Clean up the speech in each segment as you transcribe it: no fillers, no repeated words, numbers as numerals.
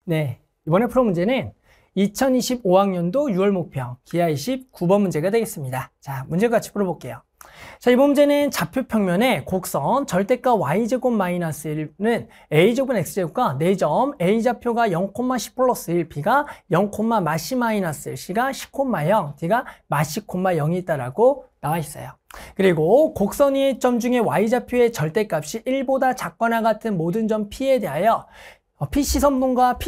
네, 이번에 풀어 문제는 2025학년도 6월 목평 기하 29번 문제가 되겠습니다. 자, 문제 같이 풀어볼게요. 자, 이번 문제는 좌표 평면의 곡선 절대가 y제곱 마이너스 1은 a제곱은 x제곱과 4점 a좌표가 0,10 플러스 1, b가 0, 마시 마이너스 1, c가 10, 0, d가 마시, 0이 있다라고 나와 있어요. 그리고 곡선 위의 점 중에 y좌표의 절대값이 1보다 작거나 같은 모든 점 p에 대하여 PC 선분과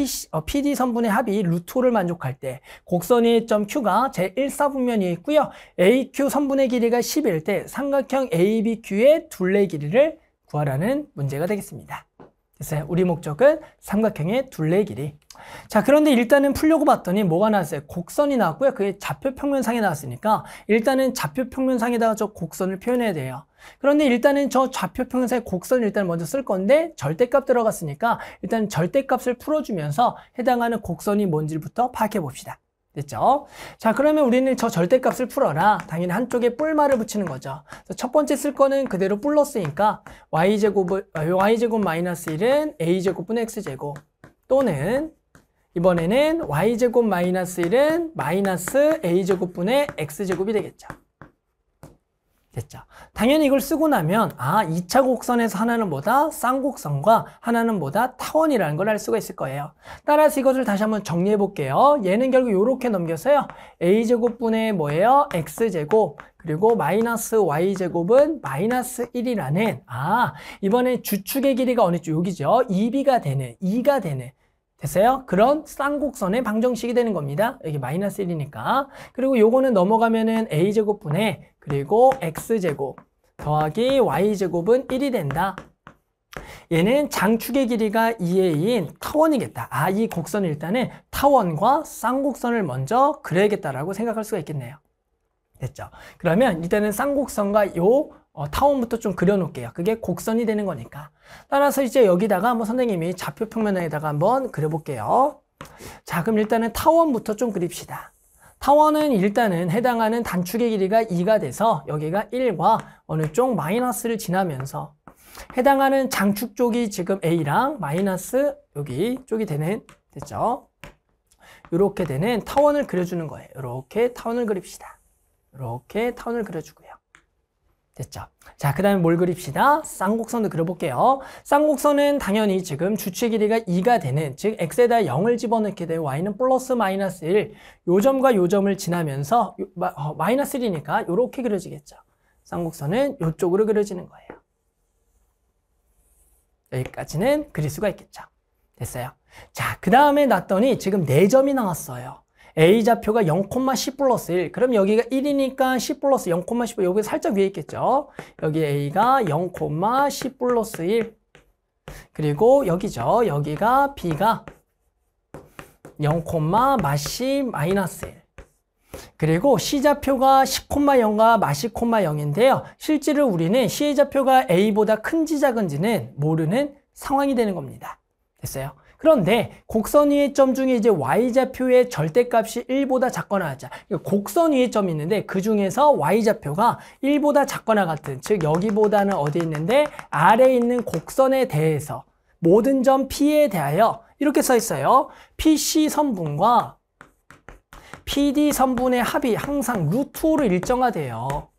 PD 선분의 합이 루트5를 만족할 때 곡선 위의 점 Q가 제1사분면이 있고요. AQ 선분의 길이가 10일 때 삼각형 ABQ의 둘레 길이를 구하라는 문제가 되겠습니다. 됐어요. 우리 목적은 삼각형의 둘레 길이. 자, 그런데 일단은 풀려고 봤더니 뭐가 나왔어요? 곡선이 나왔고요. 그게 좌표 평면상에 나왔으니까 일단은 좌표 평면상에다가 저 곡선을 표현해야 돼요. 그런데 일단은 저 좌표 평면상의 곡선을 일단 먼저 쓸 건데 절대값 들어갔으니까 일단 절대값을 풀어주면서 해당하는 곡선이 뭔지부터 파악해 봅시다. 됐죠? 자, 그러면 우리는 저 절대값을 풀어라. 당연히 한쪽에 뿔말을 붙이는 거죠. 첫 번째 쓸 거는 그대로 뿔렀으니까 y제곱 마이너스 1은 a제곱분의 x제곱 또는 이번에는 y제곱 마이너스 1은 마이너스 a제곱분의 x제곱이 되겠죠. 됐죠? 당연히 이걸 쓰고 나면 2차 곡선에서 하나는 뭐다? 쌍곡선과 하나는 뭐다? 타원이라는 걸 알 수가 있을 거예요. 따라서 이것을 다시 한번 정리해 볼게요. 얘는 결국 이렇게 넘겨서요. a제곱분의 뭐예요? x제곱 그리고 마이너스 y제곱은 마이너스 1이라는 이번에 주축의 길이가 어느 쪽? 여기죠. 2b가 되는 2가 되는 됐어요? 그런 쌍곡선의 방정식이 되는 겁니다. 여기 마이너스 1이니까. 그리고 요거는 넘어가면은 a제곱분의 그리고 x제곱 더하기 y제곱은 1이 된다. 얘는 장축의 길이가 2a인 타원이겠다. 이 곡선을 일단은 타원과 쌍곡선을 먼저 그려야겠다라고 생각할 수가 있겠네요. 됐죠? 그러면 일단은 쌍곡선과 요 타원부터 좀 그려놓을게요. 그게 곡선이 되는 거니까. 따라서 이제 여기다가 한번 선생님이 좌표 평면에다가 한번 그려볼게요. 자, 그럼 일단은 타원부터 좀 그립시다. 타원은 일단은 해당하는 단축의 길이가 2가 돼서 여기가 1과 어느 쪽 마이너스를 지나면서 해당하는 장축 쪽이 지금 A랑 마이너스 여기 쪽이 되는, 됐죠? 이렇게 되는 타원을 그려주는 거예요. 이렇게 타원을 그립시다. 이렇게 타원을 그려주고요. 됐죠? 자, 그 다음에 뭘 그립시다? 쌍곡선도 그려볼게요. 쌍곡선은 당연히 지금 주축의 길이가 2가 되는, 즉 x에다 0을 집어넣게 되면 y는 플러스 마이너스 1, 요 점과 요 점을 지나면서 마이너스 1이니까 이렇게 그려지겠죠. 쌍곡선은 이쪽으로 그려지는 거예요. 여기까지는 그릴 수가 있겠죠. 됐어요? 자, 그 다음에 놨더니 지금 4점이 나왔어요. a좌표가 0,10 플러스 1. 그럼 여기가 1이니까 10 플러스 0,10, 여기 살짝 위에 있겠죠. 여기 a가 0,10 플러스 1. 그리고 여기죠. 여기가 b가 0, 마시 마이너스 1. 그리고 c좌표가 10,0과 마시, 0인데요. 실제로 우리는 c의 좌표가 a보다 큰지 작은지는 모르는 상황이 되는 겁니다. 됐어요? 그런데 곡선 위의 점 중에 이제 y좌표의 절대값이 1보다 작거나 같자. 곡선 위의 점이 있는데 그 중에서 y좌표가 1보다 작거나 같은, 즉 여기보다는 어디 있는데 아래에 있는 곡선에 대해서 모든 점 P에 대하여 이렇게 써 있어요. PC 선분과 PD 선분의 합이 항상 루트5로 일정하대요.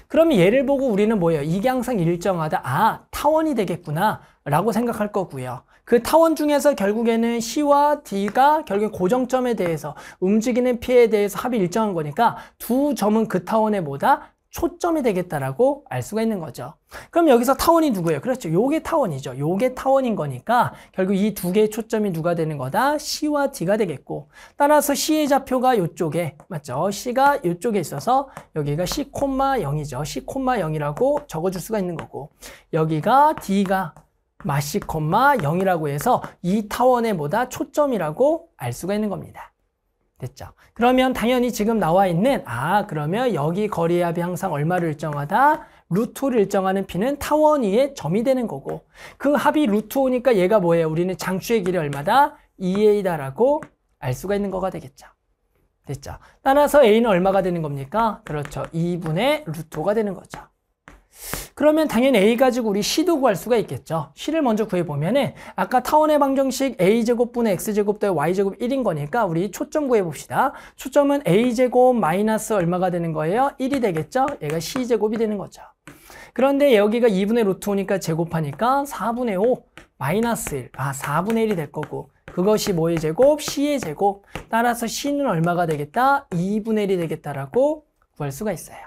그러면 얘를 보고 우리는 뭐예요? 이게 항상 일정하다. 타원이 되겠구나 라고 생각할 거고요. 그 타원 중에서 결국에는 C와 D가 결국 고정점에 대해서 움직이는 P에 대해서 합이 일정한 거니까 두 점은 그 타원의 뭐다? 초점이 되겠다라고 알 수가 있는 거죠. 그럼 여기서 타원이 누구예요? 그렇죠. 요게 타원이죠. 요게 타원인 거니까 결국 이 두 개의 초점이 누가 되는 거다? C와 D가 되겠고, 따라서 C의 좌표가 요쪽에, 맞죠? C가 요쪽에 있어서 여기가 C, 0이죠. C, 0이라고 적어줄 수가 있는 거고, 여기가 D가 마시, 0이라고 해서 이 타원의 뭐다? 초점이라고 알 수가 있는 겁니다. 됐죠? 그러면 당연히 지금 나와 있는 그러면 여기 거리의 합이 항상 얼마를 일정하다? 루트5를 일정하는 P는 타원 위의 점이 되는 거고, 그 합이 루트5니까 얘가 뭐예요? 우리는 장축의 길이 얼마다? 2a다라고 알 수가 있는 거가 되겠죠. 됐죠? 따라서 a는 얼마가 되는 겁니까? 그렇죠. 2분의 루트5가 되는 거죠. 그러면 당연히 A 가지고 우리 C도 구할 수가 있겠죠. C를 먼저 구해보면은 아까 타원의 방정식 A제곱분의 X제곱 더해 Y제곱 1인 거니까 우리 초점 구해봅시다. 초점은 A제곱 마이너스 얼마가 되는 거예요? 1이 되겠죠? 얘가 C제곱이 되는 거죠. 그런데 여기가 2분의 루트 5니까 제곱하니까 4분의 5 마이너스 1. 4분의 1이 될 거고 그것이 뭐의 제곱? C의 제곱. 따라서 C는 얼마가 되겠다? 2분의 1이 되겠다라고 구할 수가 있어요.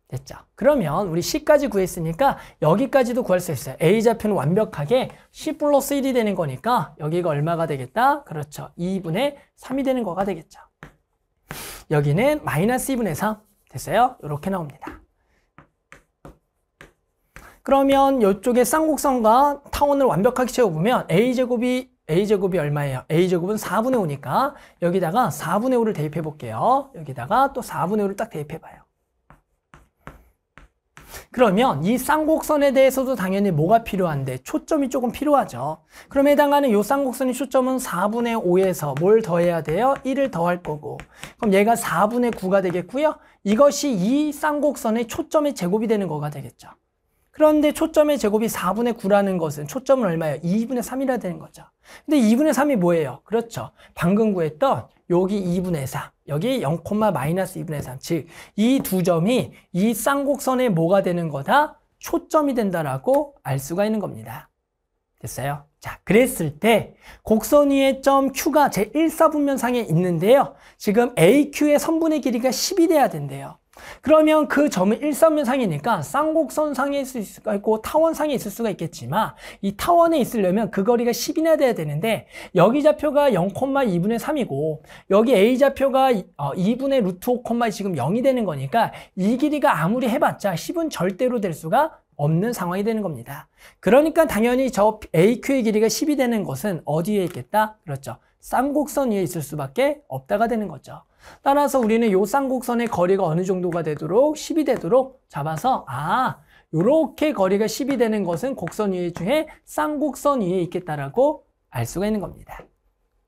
됐죠? 그러면 우리 C까지 구했으니까 여기까지도 구할 수 있어요. A좌표는 완벽하게 C 플러스 1이 되는 거니까 여기가 얼마가 되겠다? 그렇죠. 2분의 3이 되는 거가 되겠죠. 여기는 마이너스 2분의 3. 됐어요? 이렇게 나옵니다. 그러면 이쪽에 쌍곡선과 타원을 완벽하게 채워보면 A제곱이 얼마예요? A제곱은 4분의 5니까 여기다가 4분의 5를 대입해 볼게요. 여기다가 또 4분의 5를 딱 대입해 봐요. 그러면 이 쌍곡선에 대해서도 당연히 뭐가 필요한데? 초점이 조금 필요하죠. 그럼 해당하는 이 쌍곡선의 초점은 4분의 5에서 뭘 더해야 돼요? 1을 더할 거고. 그럼 얘가 4분의 9가 되겠고요. 이것이 이 쌍곡선의 초점의 제곱이 되는 거가 되겠죠. 그런데 초점의 제곱이 4분의 9라는 것은 초점은 얼마예요? 2분의 3이라 되는 거죠. 근데 2분의 3이 뭐예요? 그렇죠. 방금 구했던 여기 2분의 4, 여기 0, 마이너스 2분의 3. 즉, 이 두 점이 이 쌍곡선의 뭐가 되는 거다? 초점이 된다라고 알 수가 있는 겁니다. 됐어요? 자, 그랬을 때 곡선 위의 점 Q가 제1사분면상에 있는데요. 지금 AQ의 선분의 길이가 10이 돼야 된대요. 그러면 그 점은 1사분면상이니까 쌍곡선상에 있을 수가 있고 타원상에 있을 수가 있겠지만 이 타원에 있으려면 그 거리가 10이나 돼야 되는데 여기 좌표가 0,2분의 3이고 여기 A좌표가 2분의 루트 5, 지금 0이 되는 거니까 이 길이가 아무리 해봤자 10은 절대로 될 수가 없는 상황이 되는 겁니다. 그러니까 당연히 저 AQ의 길이가 10이 되는 것은 어디에 있겠다? 그렇죠. 쌍곡선 위에 있을 수밖에 없다가 되는 거죠. 따라서 우리는 이 쌍곡선의 거리가 어느 정도가 되도록 10이 되도록 잡아서 요렇게 거리가 10이 되는 것은 곡선 위에 중에 쌍곡선 위에 있겠다라고 알 수가 있는 겁니다.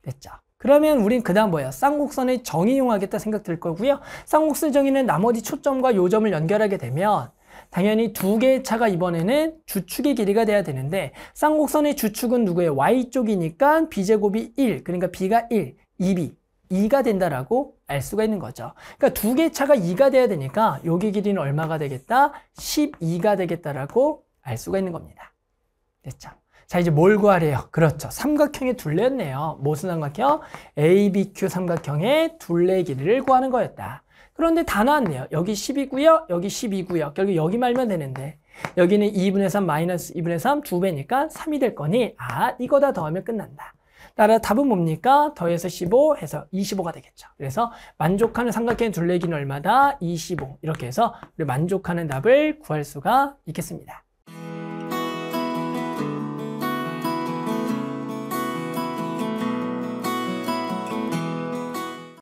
됐죠? 그러면 우린 그 다음 뭐예요? 쌍곡선의 정의 이용하겠다 생각 들 거고요. 쌍곡선 정의는 나머지 초점과 요점을 연결하게 되면 당연히 두 개의 차가 이번에는 주축의 길이가 돼야 되는데 쌍곡선의 주축은 누구예요? Y쪽이니까 B제곱이 1, 그러니까 B가 1, 2B, 2가 된다라고 알 수가 있는 거죠. 그러니까 두 개의 차가 2가 돼야 되니까 여기 길이는 얼마가 되겠다? 12가 되겠다라고 알 수가 있는 겁니다. 됐죠? 자, 이제 뭘 구하래요? 그렇죠. 삼각형의 둘레였네요. 무슨 삼각형? ABQ 삼각형의 둘레 길이를 구하는 거였다. 그런데 다 나왔네요. 여기 10이고요. 여기 12고요. 결국 여기 말면 되는데 여기는 2분의 3 마이너스 2분의 3 2배니까 3이 될 거니 이거 다 더하면 끝난다. 따라 답은 뭡니까? 더해서 15 해서 25가 되겠죠. 그래서 만족하는 삼각형의 둘레 길이는 얼마다? 25. 이렇게 해서 우리 만족하는 답을 구할 수가 있겠습니다.